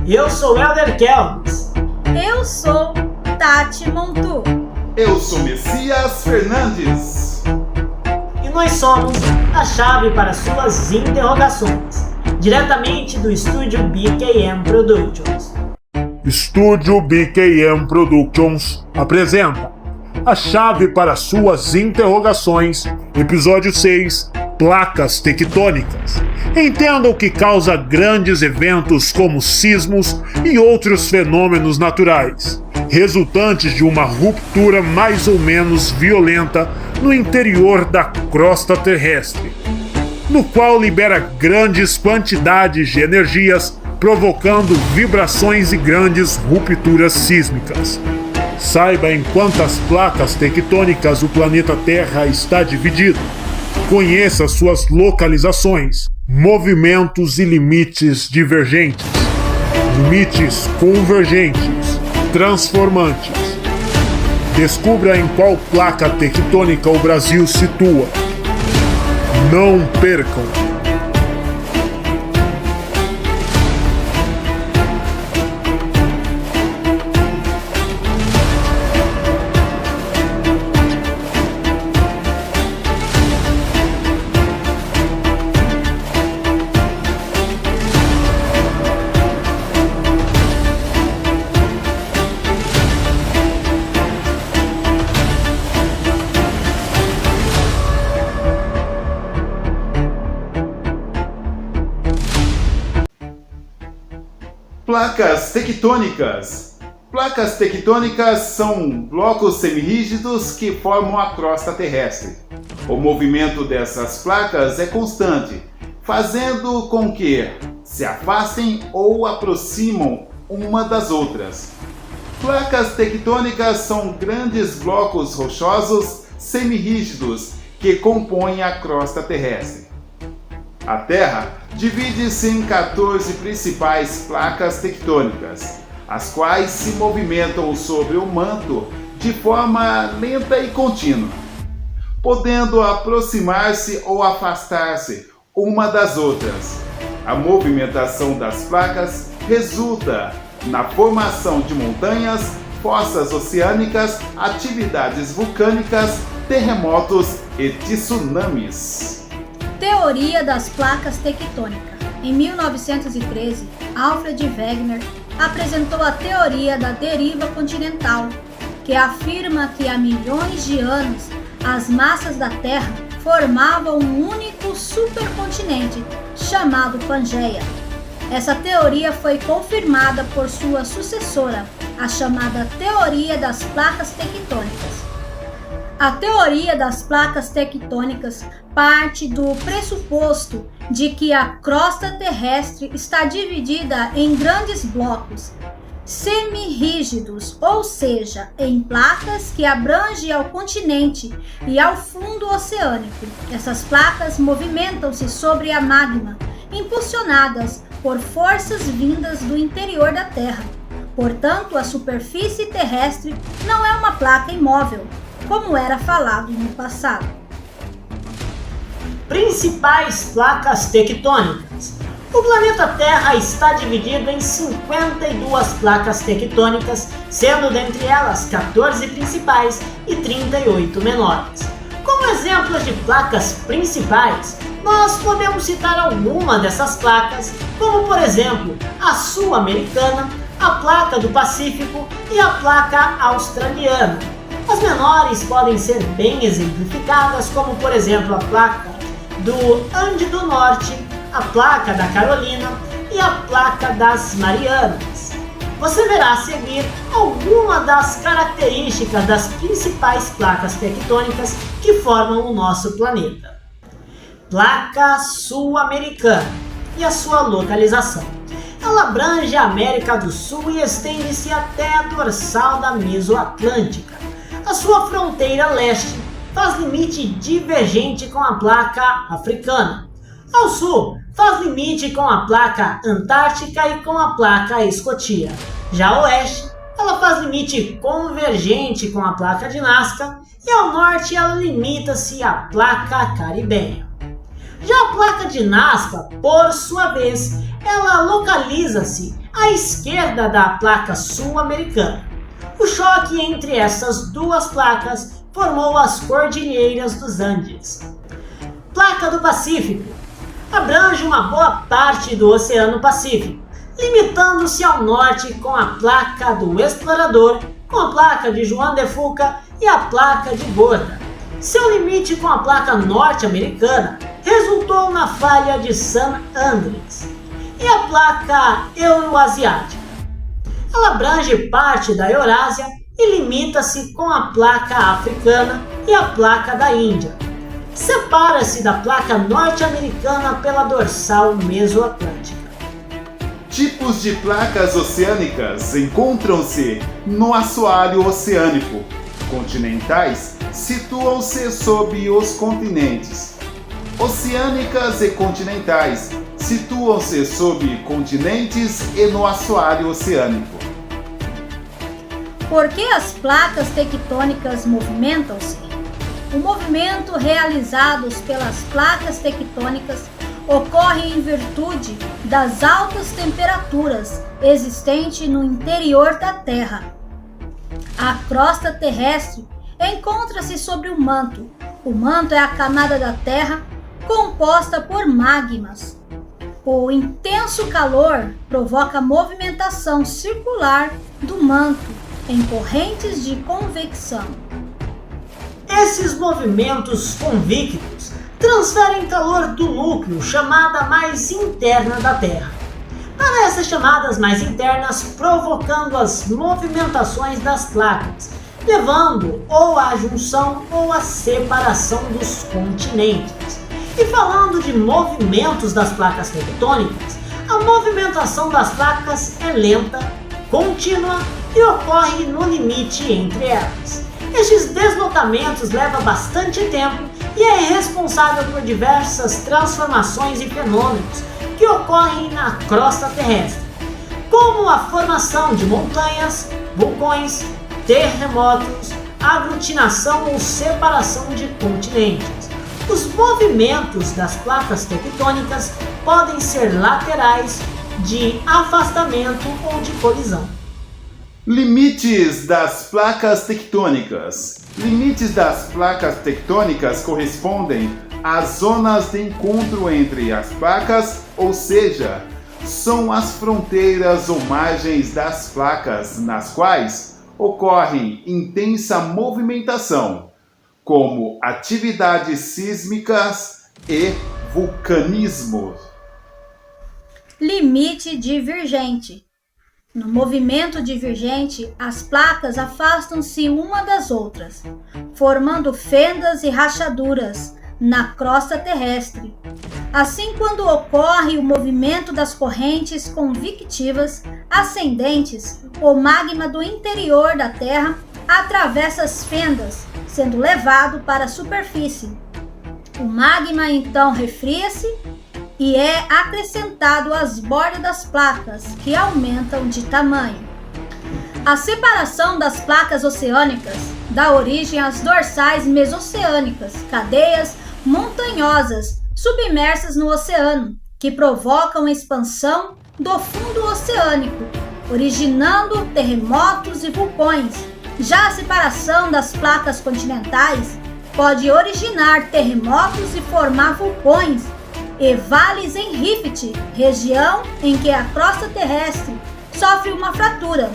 Eu sou Helder Kelvis. Eu sou Tati Montu. Eu sou Messias Fernandes. E nós somos a chave para suas interrogações, diretamente do estúdio BKM Productions. Estúdio BKM Productions apresenta a chave para suas interrogações, episódio 6, placas tectônicas. Entenda o que causa grandes eventos como sismos e outros fenômenos naturais, resultantes de uma ruptura mais ou menos violenta no interior da crosta terrestre, no qual libera grandes quantidades de energias, provocando vibrações e grandes rupturas sísmicas. Saiba em quantas placas tectônicas o planeta Terra está dividido. Conheça suas localizações, movimentos e limites divergentes, limites convergentes, transformantes. Descubra em qual placa tectônica o Brasil situa. Não percam! Placas tectônicas. Placas tectônicas são blocos semirrígidos que formam a crosta terrestre. O movimento dessas placas é constante, fazendo com que se afastem ou aproximam uma das outras. Placas tectônicas são grandes blocos rochosos semirrígidos que compõem a crosta terrestre. A Terra divide-se em 14 principais placas tectônicas, as quais se movimentam sobre o manto de forma lenta e contínua, podendo aproximar-se ou afastar-se uma das outras. A movimentação das placas resulta na formação de montanhas, fossas oceânicas, atividades vulcânicas, terremotos e tsunamis. Teoria das placas tectônicas. Em 1913, Alfred Wegener apresentou a teoria da deriva continental, que afirma que há milhões de anos as massas da Terra formavam um único supercontinente chamado Pangeia. Essa teoria foi confirmada por sua sucessora, a chamada teoria das placas tectônicas. A teoria das placas tectônicas parte do pressuposto de que a crosta terrestre está dividida em grandes blocos semirrígidos, ou seja, em placas que abrangem ao continente e ao fundo oceânico. Essas placas movimentam-se sobre a magma, impulsionadas por forças vindas do interior da Terra. Portanto, a superfície terrestre não é uma placa imóvel, como era falado no passado. Principais placas tectônicas. O planeta Terra está dividido em 52 placas tectônicas, sendo dentre elas 14 principais e 38 menores. Como exemplos de placas principais, nós podemos citar alguma dessas placas, como por exemplo a Sul-Americana, a placa do Pacífico e a placa australiana. As menores podem ser bem exemplificadas, como por exemplo a placa do Ande do Norte, a placa da Carolina e a placa das Marianas. Você verá a seguir alguma das características das principais placas tectônicas que formam o nosso planeta. Placa Sul-Americana e a sua localização. Ela abrange a América do Sul e estende-se até a dorsal da Mesoatlântica. A sua fronteira leste faz limite divergente com a placa africana. Ao sul, faz limite com a placa antártica e com a placa escotia. Já ao oeste, ela faz limite convergente com a placa de Nazca e ao norte ela limita-se à placa caribenha. Já a placa de Nazca, por sua vez, ela localiza-se à esquerda da placa sul-americana. O choque entre essas duas placas formou as Cordilheiras dos Andes. Placa do Pacífico abrange uma boa parte do Oceano Pacífico, limitando-se ao norte com a placa do Explorador, com a placa de Juan de Fuca e a placa de Borda. Seu limite com a placa norte-americana resultou na falha de San Andrés. E a placa euroasiática? Ela abrange parte da Eurásia e limita-se com a placa africana e a placa da Índia. Separa-se da placa norte-americana pela dorsal mesoatlântica. Tipos de placas oceânicas encontram-se no assoalho oceânico. Continentais situam-se sob os continentes. Oceânicas e continentais situam-se sob continentes e no assoalho oceânico. Por que as placas tectônicas movimentam-se? O movimento realizado pelas placas tectônicas ocorre em virtude das altas temperaturas existentes no interior da Terra. A crosta terrestre encontra-se sobre o manto. O manto é a camada da Terra composta por magmas. O intenso calor provoca a movimentação circular do manto em correntes de convecção. Esses movimentos convictos transferem calor do núcleo, chamada mais interna da Terra, para essas chamadas mais internas, provocando as movimentações das placas, levando ou à junção ou à separação dos continentes. E falando de movimentos das placas tectônicas, a movimentação das placas é lenta, contínua e ocorre no limite entre elas. Estes deslocamentos levam bastante tempo e é responsável por diversas transformações e fenômenos que ocorrem na crosta terrestre, como a formação de montanhas, vulcões, terremotos, aglutinação ou separação de continentes. Os movimentos das placas tectônicas podem ser laterais, de afastamento ou de colisão. Limites das placas tectônicas. Limites das placas tectônicas correspondem às zonas de encontro entre as placas, ou seja, são as fronteiras ou margens das placas nas quais ocorre intensa movimentação, como atividades sísmicas e vulcanismo. Limite divergente. No movimento divergente, as placas afastam-se uma das outras, formando fendas e rachaduras na crosta terrestre. Assim, quando ocorre o movimento das correntes convectivas ascendentes, o magma do interior da Terra atravessa as fendas, sendo levado para a superfície. O magma então refria-se e é acrescentado às bordas das placas, que aumentam de tamanho. A separação das placas oceânicas dá origem às dorsais mesoceânicas, cadeias montanhosas submersas no oceano, que provocam a expansão do fundo oceânico, originando terremotos e vulcões. Já a separação das placas continentais pode originar terremotos e formar vulcões e vales em rift, região em que a crosta terrestre sofre uma fratura,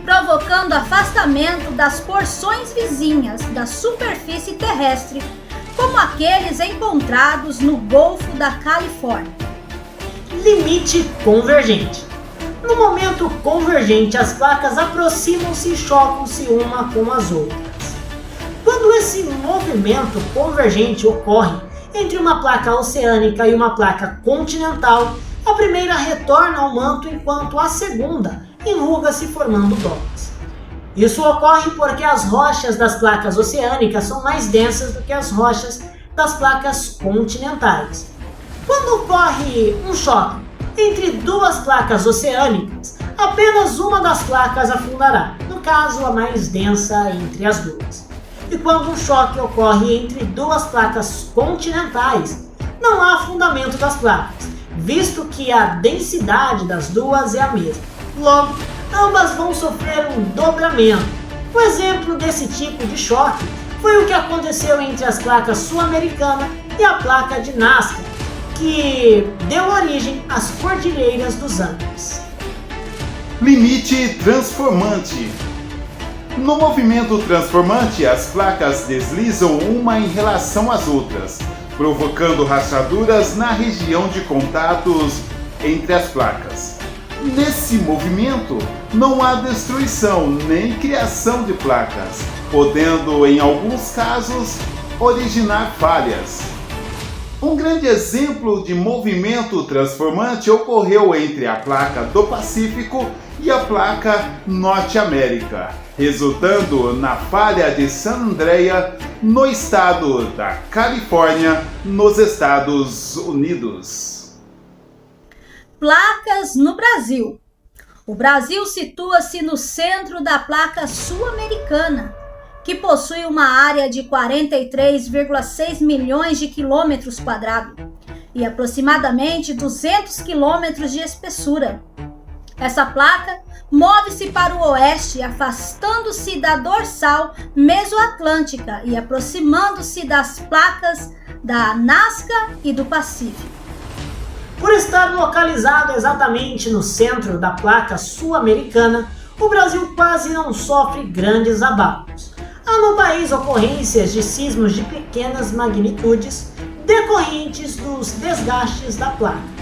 provocando afastamento das porções vizinhas da superfície terrestre, como aqueles encontrados no Golfo da Califórnia. Limite convergente. No momento convergente, as placas aproximam-se e chocam-se uma com as outras. Quando esse movimento convergente ocorre entre uma placa oceânica e uma placa continental, a primeira retorna ao manto enquanto a segunda enruga-se formando docas. Isso ocorre porque as rochas das placas oceânicas são mais densas do que as rochas das placas continentais. Quando ocorre um choque entre duas placas oceânicas, apenas uma das placas afundará, no caso a mais densa entre as duas. E quando um choque ocorre entre duas placas continentais, não há afundamento das placas, visto que a densidade das duas é a mesma. Logo, ambas vão sofrer um dobramento. Um exemplo desse tipo de choque foi o que aconteceu entre as placas sul-americana e a placa de Nazca, que deu origem às Cordilheiras dos Andes. Limite transformante. No movimento transformante, as placas deslizam uma em relação às outras, provocando rachaduras na região de contatos entre as placas. Nesse movimento, não há destruição nem criação de placas, podendo, em alguns casos, originar falhas. Um grande exemplo de movimento transformante ocorreu entre a placa do Pacífico e a placa Norte América, resultando na falha de San Andreas, no estado da Califórnia, nos Estados Unidos. Placas no Brasil. O Brasil situa-se no centro da placa sul-americana, que possui uma área de 43,6 milhões de quilômetros quadrados e aproximadamente 200 quilômetros de espessura. Essa placa move-se para o oeste, afastando-se da dorsal mesoatlântica e aproximando-se das placas da Nazca e do Pacífico. Por estar localizado exatamente no centro da placa sul-americana, o Brasil quase não sofre grandes abalos. Há no país ocorrências de sismos de pequenas magnitudes decorrentes dos desgastes da placa.